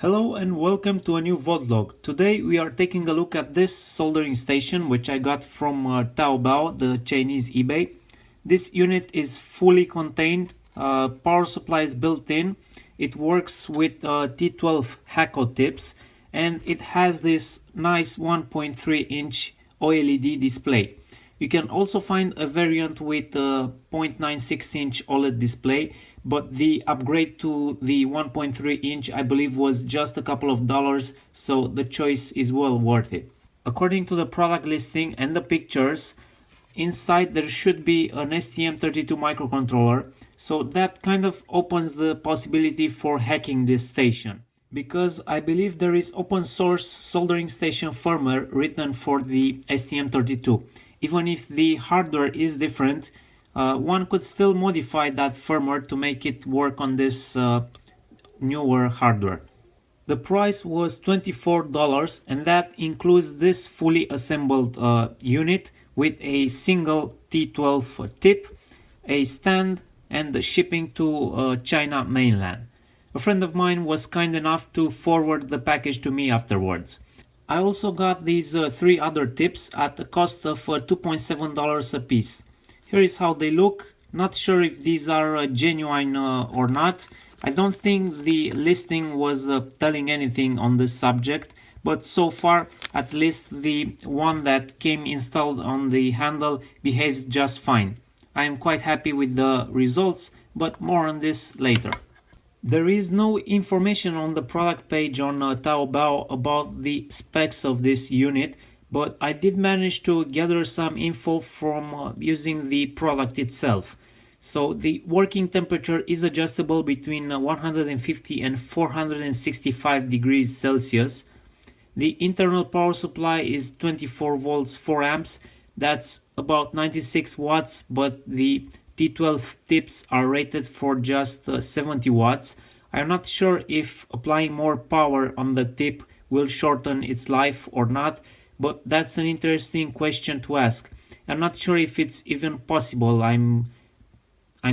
Hello and welcome to a new Voltlog. Today we are taking a look at this soldering station which I got from Taobao, the Chinese eBay. This unit is fully contained, power supply is built in, it works with T12 Hakko tips, and it has this nice 1.3 inch OLED display. You can also find a variant with a 0.96 inch OLED display, but the upgrade to the 1.3 inch I believe was just a couple of dollars, so the choice is well worth it. According to the product listing and the pictures, inside there should be an STM32 microcontroller, so that kind of opens the possibility for hacking this station. Because I believe there is open source soldering station firmware written for the STM32. Even if the hardware is different, one could still modify that firmware to make it work on this newer hardware. The price was $24 and that includes this fully assembled unit with a single T12 tip, a stand, and the shipping to China mainland. A friend of mine was kind enough to forward the package to me afterwards. I also got these three other tips at the cost of $2.7 a piece. Here is how they look. Not sure if these are genuine or not. I don't think the listing was telling anything on this subject, but so far at least the one that came installed on the handle behaves just fine. I am quite happy with the results, but more on this later. There is no information on the product page on Taobao about the specs of this unit, but I did manage to gather some info from using the product itself. So the working temperature is adjustable between 150 and 465 degrees Celsius. The internal power supply is 24 volts 4 amps. That's about 96 watts, but the T12 tips are rated for just 70 watts. I'm not sure if applying more power on the tip will shorten its life or not, but that's an interesting question to ask. I'm not sure if it's even possible. I'm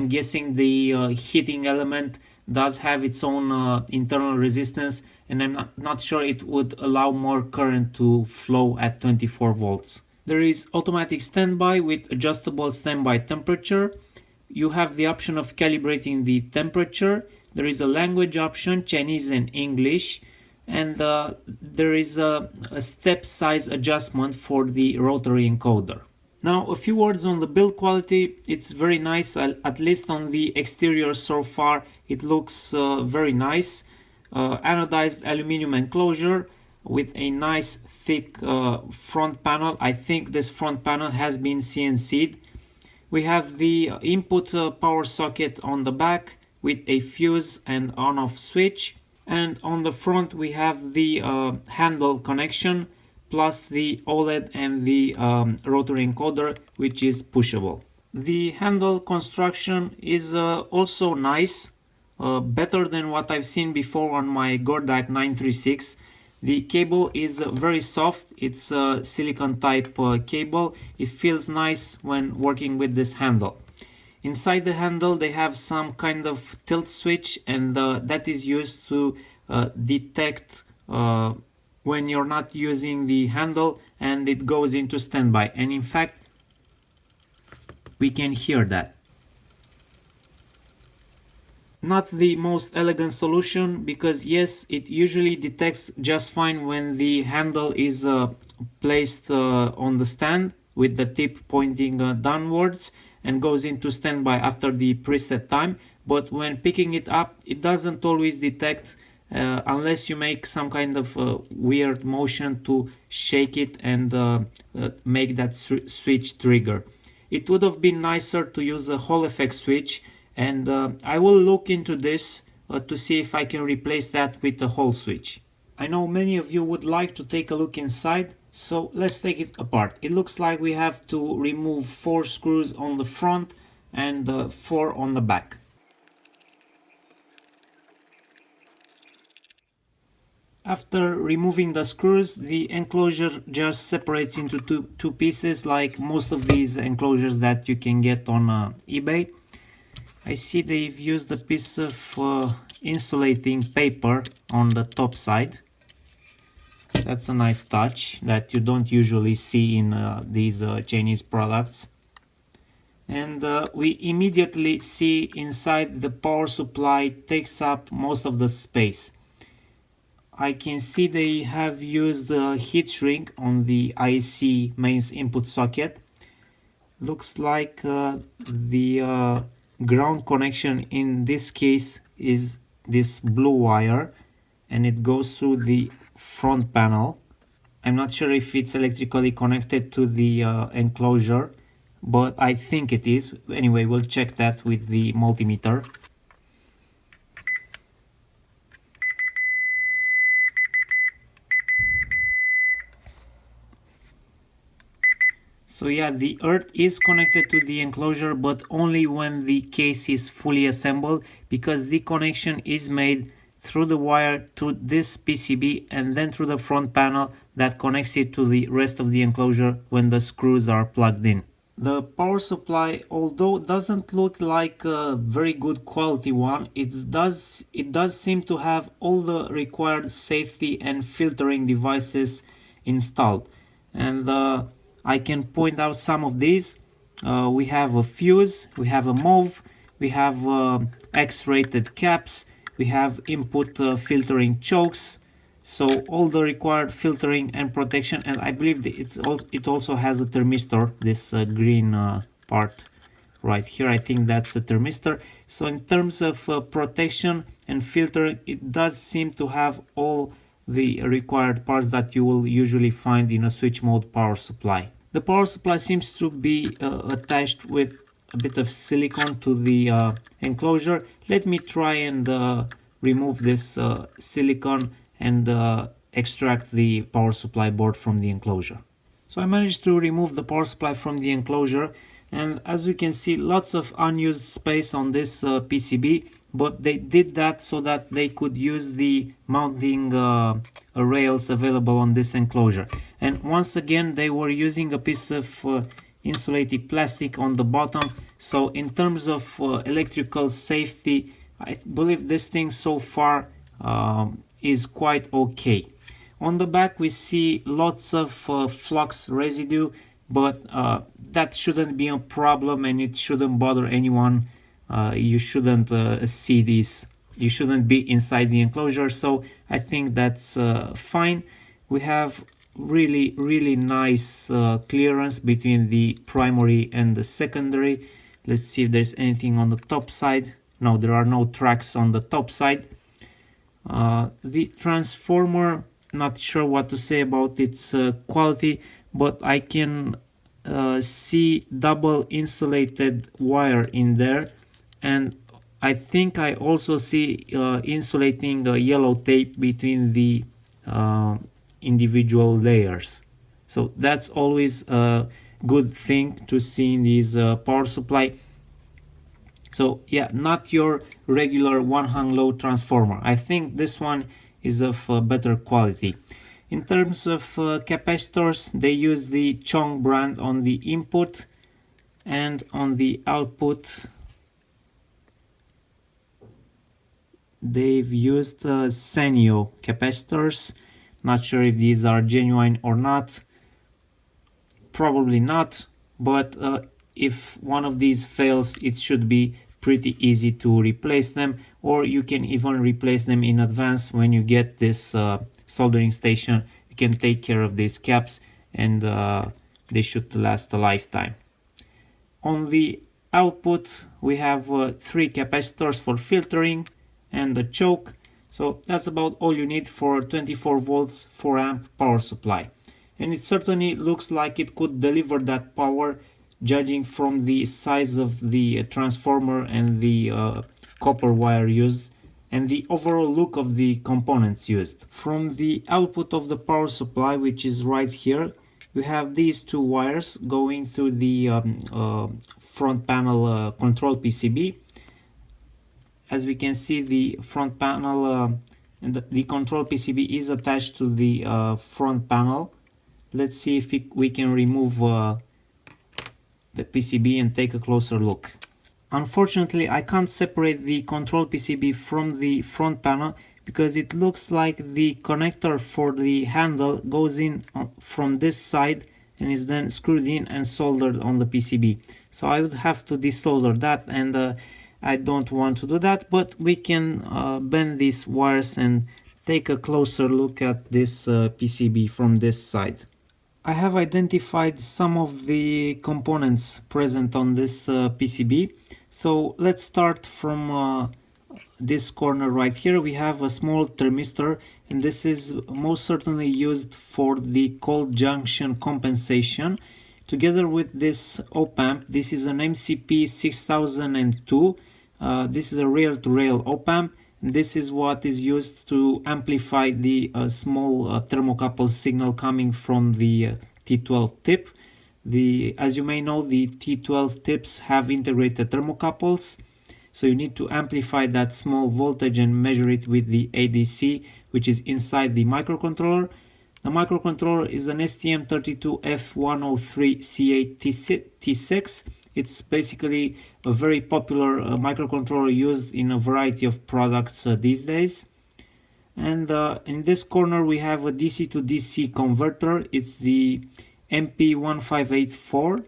guessing the heating element does have its own internal resistance, and I'm not sure it would allow more current to flow at 24 volts. There is automatic standby with adjustable standby temperature. You have the option of calibrating the temperature. There is a language option, Chinese and English, and there is a step size adjustment for the rotary encoder. Now a few words on the build quality. It's very nice, at least on the exterior so far it looks very nice. Anodized aluminum enclosure with a nice thick front panel. I think this front panel has been CNC'd. We have the input power socket on the back with a fuse and on-off switch, and on the front we have the handle connection plus the OLED and the rotary encoder, which is pushable. The handle construction is also nice, better than what I've seen before on my Gordak 936. The cable is very soft, it's a silicone type cable. It feels nice when working with this handle. Inside the handle they have some kind of tilt switch, and that is used to detect when you're not using the handle and it goes into standby, and in fact we can hear that. Not the most elegant solution, because yes, it usually detects just fine when the handle is placed on the stand with the tip pointing downwards and goes into standby after the preset time, but when picking it up it doesn't always detect unless you make some kind of weird motion to shake it and make that switch trigger. It would have been nicer to use a Hall effect switch, and I will look into this to see if I can replace that with a Hall switch. I know many of you would like to take a look inside, so let's take it apart. It looks like we have to remove 4 screws on the front and 4 on the back. After removing the screws, the enclosure just separates into two pieces, like most of these enclosures that you can get on eBay. I see they've used a piece of insulating paper on the top side. That's a nice touch that you don't usually see in these Chinese products. And we immediately see inside the power supply takes up most of the space. I can see they have used a heat shrink on the IC mains input socket. Looks like the ground connection in this case is this blue wire, and it goes through the front panel. I'm not sure if it's electrically connected to the enclosure, but I think it is. Anyway, we'll check that with the multimeter. So yeah, the earth is connected to the enclosure, but only when the case is fully assembled, because the connection is made through the wire to this PCB and then through the front panel that connects it to the rest of the enclosure when the screws are plugged in. The power supply, although doesn't look like a very good quality one, it does seem to have all the required safety and filtering devices installed. And I can point out some of these. We have a fuse, we have a MOV, we have X-rated caps, we have input filtering chokes. So all the required filtering and protection, and I believe it also has a thermistor, this green part right here. I think that's a thermistor. So in terms of protection and filtering, it does seem to have all the required parts that you will usually find in a switch mode power supply. The power supply seems to be attached with a bit of silicone to the enclosure. Let me try and remove this silicone and extract the power supply board from the enclosure. So I managed to remove the power supply from the enclosure, and as you can see, lots of unused space on this PCB, but they did that so that they could use the mounting rails available on this enclosure. And once again, they were using a piece of insulated plastic on the bottom. So in terms of electrical safety, I believe this thing so far is quite okay. On the back we see lots of flux residue, but that shouldn't be a problem and it shouldn't bother anyone. You shouldn't see this, you shouldn't be inside the enclosure, so I think that's fine. We have really nice clearance between the primary and the secondary. Let's see if there's anything on the top side. No, there are no tracks on the top side. The transformer, not sure what to say about its quality, but I can see double insulated wire in there, and I think I also see insulating yellow tape between the individual layers. So that's always a good thing to see in these power supply. So yeah, not your regular one hung low transformer. I think this one is of better quality. In terms of capacitors, they use the Chong brand on the input, and on the output they've used Sanyo capacitors. Not sure if these are genuine or not. Probably not, but if one of these fails, it should be pretty easy to replace them, or you can even replace them in advance when you get this soldering station. You can take care of these caps, and they should last a lifetime. On the output we have 3 capacitors for filtering and a choke. So that's about all you need for 24 volts 4 amp power supply, and it certainly looks like it could deliver that power, judging from the size of the transformer and the copper wire used and the overall look of the components used. From the output of the power supply, which is right here, we have these 2 wires going through the front panel control PCB. As we can see, the front panel and the control PCB is attached to the front panel. Let's see if we can remove the PCB and take a closer look. Unfortunately, I can't separate the control PCB from the front panel because it looks like the connector for the handle goes in from this side and is then screwed in and soldered on the PCB. So I would have to desolder that, and I don't want to do that, but we can bend these wires and take a closer look at this PCB from this side. I have identified some of the components present on this PCB. So let's start from this corner right here. We have a small thermistor, and this is most certainly used for the cold junction compensation. Together with this op-amp, this is an MCP6002. This is a rail-to-rail op-amp. This is what is used to amplify the small thermocouple signal coming from the T12 tip. As you may know, the T12 tips have integrated thermocouples, so you need to amplify that small voltage and measure it with the ADC, which is inside the microcontroller. The microcontroller is an STM32 F103C8 T6. It's basically a very popular microcontroller used in a variety of products these days. And in this corner we have a DC to DC converter. It's the MP1584.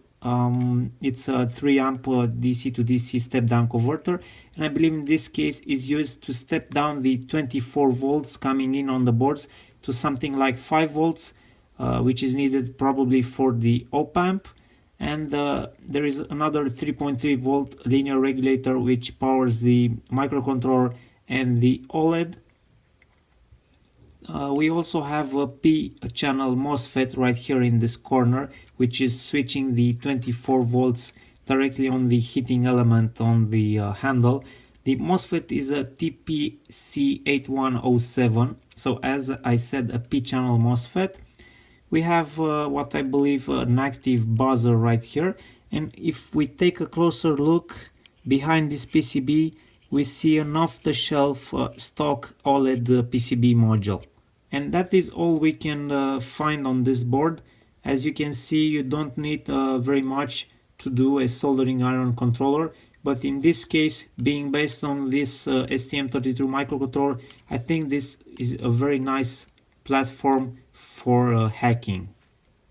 It's a 3 amp DC to DC step down converter, and I believe in this case is used to step down the 24 volts coming in on the boards to something like 5 volts, which is needed probably for the op-amp. And there is another 3.3 volt linear regulator which powers the microcontroller and the OLED. We also have a P-channel MOSFET right here in this corner, which is switching the 24 volts directly on the heating element on the handle. The MOSFET is a TPC8107, so as I said, a P-channel MOSFET. We have what I believe an active buzzer right here, and if we take a closer look behind this PCB, we see an off-the-shelf stock OLED PCB module. And that is all we can find on this board. As you can see, you don't need very much to do a soldering iron controller, but in this case, being based on this STM32 microcontroller, I think this is a very nice platform for hacking.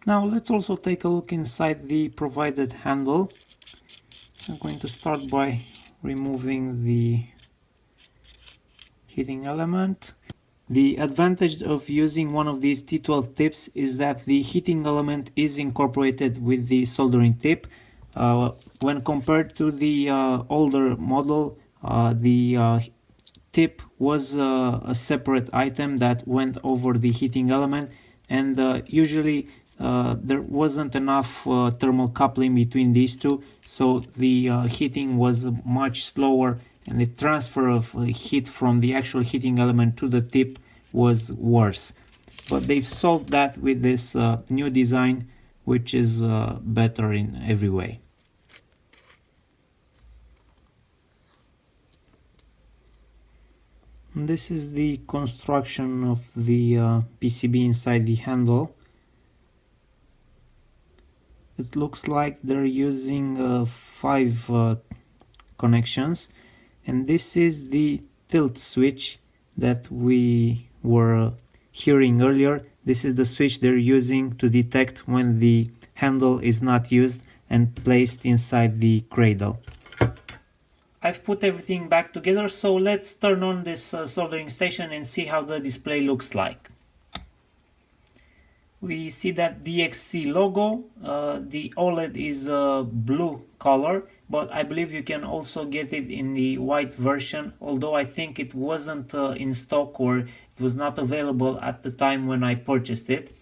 Now let's also take a look inside the provided handle. I'm going to start by removing the heating element. The advantage of using one of these T12 tips is that the heating element is incorporated with the soldering tip. When compared to the older model, the tip was a separate item that went over the heating element, and usually there wasn't enough thermal coupling between these two, so the heating was much slower, and the transfer of heat from the actual heating element to the tip was worse. But they've solved that with this new design, which is better in every way. And this is the construction of the PCB inside the handle. It looks like they're using 5 connections, and this is the tilt switch that we were hearing earlier. This is the switch they're using to detect when the handle is not used and placed inside the cradle. I've put everything back together, so let's turn on this soldering station and see how the display looks like. We see that DXC logo. The OLED is a blue color, but I believe you can also get it in the white version, although I think it wasn't in stock, or it was not available at the time when I purchased it.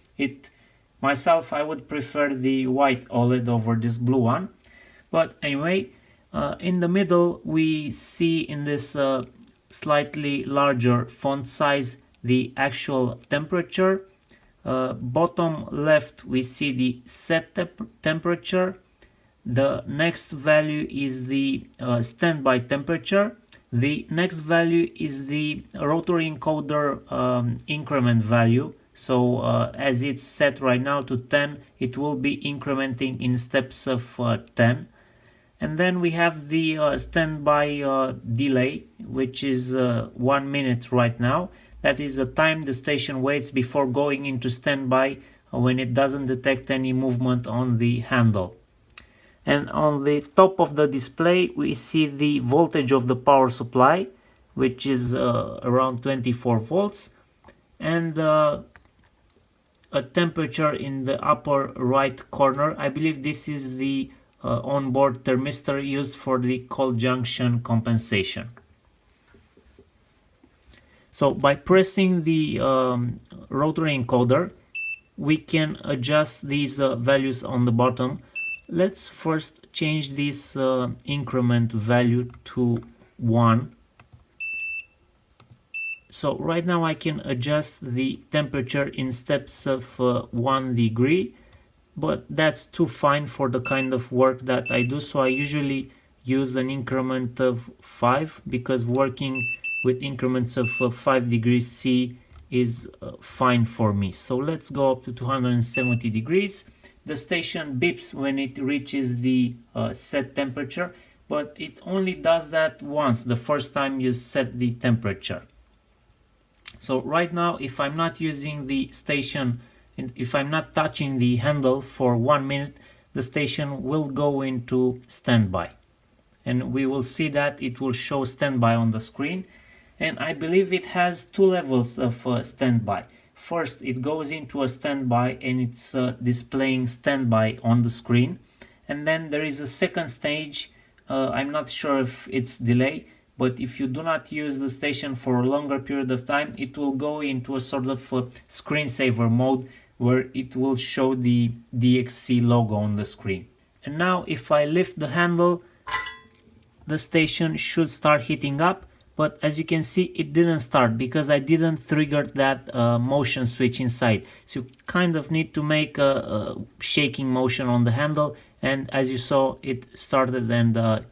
Myself, I would prefer the white OLED over this blue one. But anyway, in the middle we see in this slightly larger font size the actual temperature. Bottom left we see the set temperature. The next value is the standby temperature. The next value is the rotary encoder increment value. So as it's set right now to 10, it will be incrementing in steps of 10. And then we have the standby delay, which is 1 minute right now. That is the time the station waits before going into standby when it doesn't detect any movement on the handle. And on the top of the display we see the voltage of the power supply, which is around 24 volts, and a temperature in the upper right corner. I believe this is the onboard thermistor used for the cold junction compensation. So by pressing the rotary encoder, we can adjust these values on the bottom. Let's first change this increment value to 1. So right now I can adjust the temperature in steps of 1 degree, but that's too fine for the kind of work that I do. So I usually use an increment of 5, because working with increments of 5 degrees C is fine for me. So let's go up to 270 degrees. The station beeps when it reaches the set temperature, but it only does that once, the first time you set the temperature. So right now, if I'm not using the station, and if I'm not touching the handle for 1 minute, the station will go into standby. And we will see that it will show standby on the screen. And I believe it has 2 levels of standby. First, it goes into a standby and it's displaying standby on the screen. And then there is a second stage. I'm not sure if it's delay, but if you do not use the station for a longer period of time, it will go into a sort of screensaver mode where it will show the DXC logo on the screen. And now if I lift the handle, the station should start heating up, but as you can see it didn't start because I didn't trigger that motion switch inside. So you kind of need to make a shaking motion on the handle, and as you saw it started and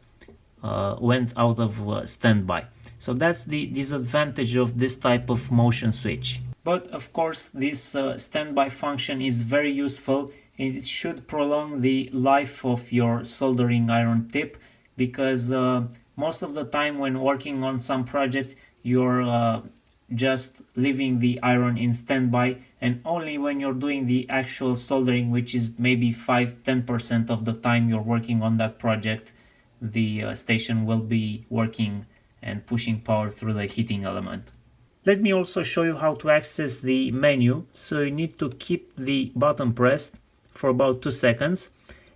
went out of standby. So that's the disadvantage of this type of motion switch. But of course this standby function is very useful, and it should prolong the life of your soldering iron tip, because most of the time when working on some projects you're just leaving the iron in standby, and only when you're doing the actual soldering, which is maybe 5-10% of the time you're working on that project, the station will be working and pushing power through the heating element. Let me also show you how to access the menu. So you need to keep the button pressed for about 2 seconds.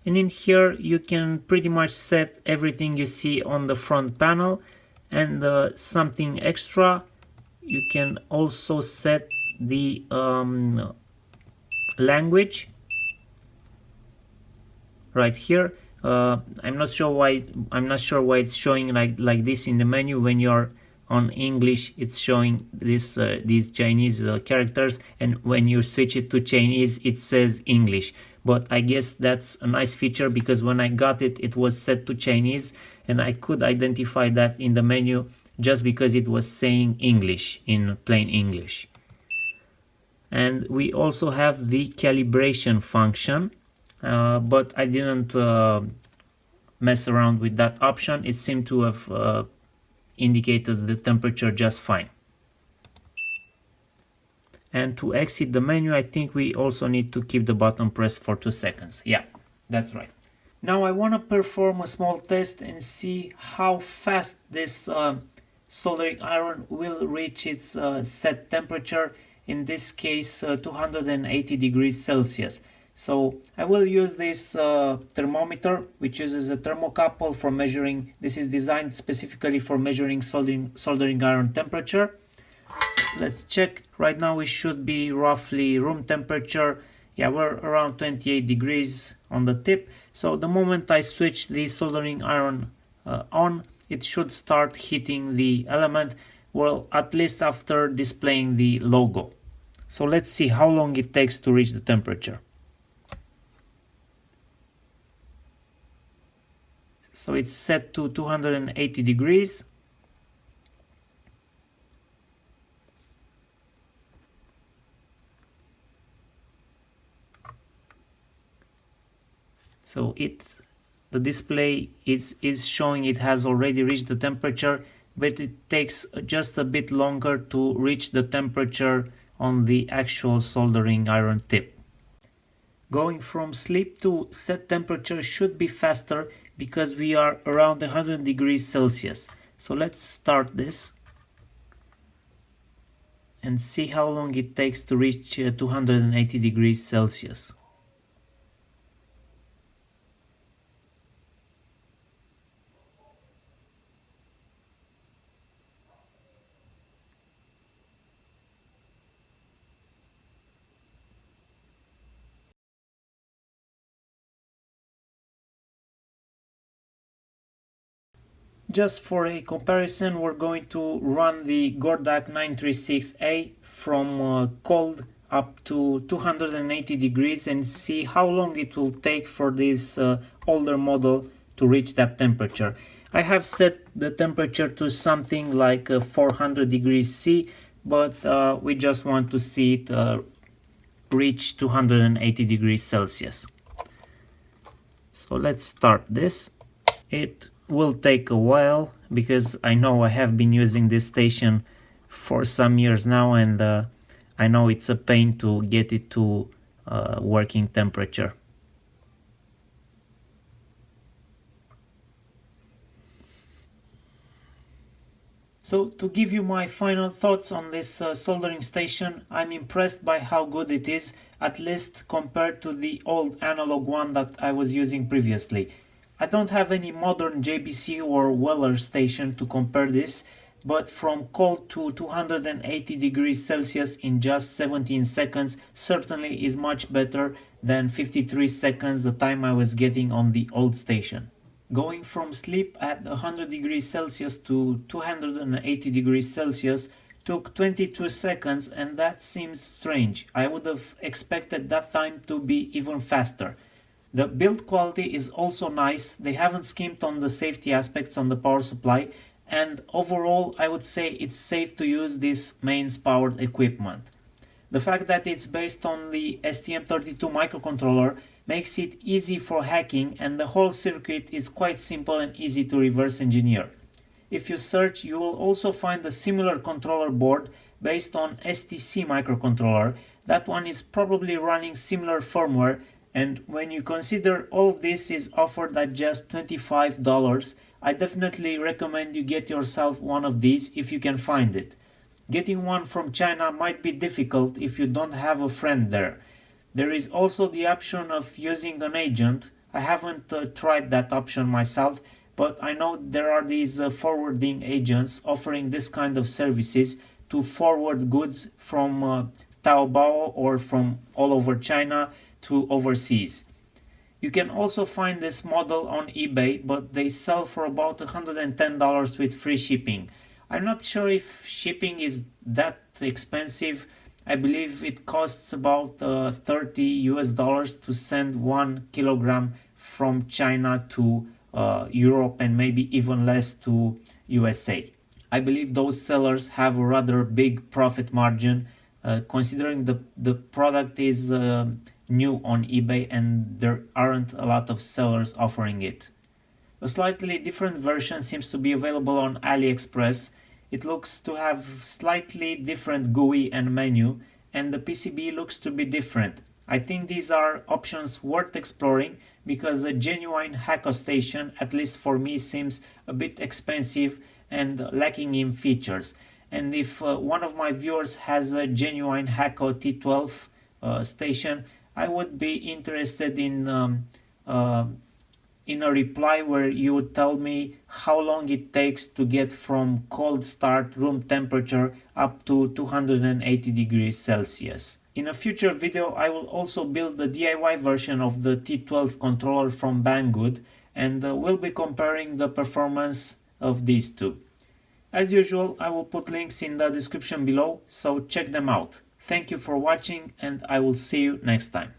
And in here you can pretty much set everything you see on the front panel, and something extra, you can also set the language right here. I'm not sure why it's showing like this in the menu. When you're on English it's showing this these Chinese characters, and when you switch it to Chinese it says English. But I guess that's a nice feature, because when I got it, it was set to Chinese and I could identify that in the menu just because it was saying English in plain English. And we also have the calibration function, but I didn't mess around with that option. It seemed to have indicated the temperature just fine. And to exit the menu, I think we also need to keep the button pressed for 2 seconds. Yeah, that's right. Now I want to perform a small test and see how fast this soldering iron will reach its set temperature, in this case 280 degrees Celsius. So I will use this thermometer, which uses a thermocouple for measuring. This is designed specifically for measuring soldering iron temperature. Let's check. Right now we should be roughly room temperature. Yeah, we're around 28 degrees on the tip. So the moment I switch the soldering iron on, it should start heating the element, well, at least after displaying the logo. So let's see how long it takes to reach the temperature. So it's set to 280 degrees. So it the display is showing it has already reached the temperature, but it takes just a bit longer to reach the temperature on the actual soldering iron tip. Going from sleep to set temperature should be faster because we are around 100 degrees Celsius. So let's start this and see how long it takes to reach 280 degrees Celsius. Just for a comparison, we're going to run the Gordak 936A from cold up to 280 degrees and see how long it will take for this older model to reach that temperature. I have set the temperature to something like 400 degrees C, but we just want to see it reach 280 degrees Celsius. So let's start this. It will take a while because I know I have been using this station for some years now, and I know it's a pain to get it to working temperature. So to give you my final thoughts on this soldering station, I'm impressed by how good it is, at least compared to the old analog one that I was using previously. I don't have any modern JBC or Weller station to compare this, but from cold to 280 degrees Celsius in just 17 seconds certainly is much better than 53 seconds the time I was getting on the old station. Going from sleep at 100 degrees Celsius to 280 degrees Celsius took 22 seconds, and that seems strange. I would have expected that time to be even faster. The build quality is also nice. They haven't skimped on the safety aspects on the power supply, and overall I would say it's safe to use this mains powered equipment. The fact that it's based on the STM32 microcontroller makes it easy for hacking, and the whole circuit is quite simple and easy to reverse engineer. If you search, you will also find a similar controller board based on STC microcontroller. That one is probably running similar firmware, and when you consider all of this is offered at just $25, I definitely recommend you get yourself one of these if you can find it. Getting one from China might be difficult if you don't have a friend there. There is also the option of using an agent. I haven't tried that option myself, but I know there are these forwarding agents offering this kind of services to forward goods from Taobao or from all over China to overseas. You can also find this model on eBay, but they sell for about $110 with free shipping. I'm not sure if shipping is that expensive. I believe it costs about $30 to send 1 kilogram from China to Europe, and maybe even less to USA. I believe those sellers have a rather big profit margin considering the product is new on eBay and there aren't a lot of sellers offering it. A slightly different version seems to be available on AliExpress. It looks to have slightly different GUI and menu, and the PCB looks to be different. I think these are options worth exploring because a genuine Hakko station, at least for me, seems a bit expensive and lacking in features. And if one of my viewers has a genuine Hakko T12 station, I would be interested in a reply where you would tell me how long it takes to get from cold start room temperature up to 280 degrees Celsius. In a future video I will also build the DIY version of the T12 controller from Banggood, and we'll be comparing the performance of these two. As usual, I will put links in the description below, so check them out. Thank you for watching, and I will see you next time.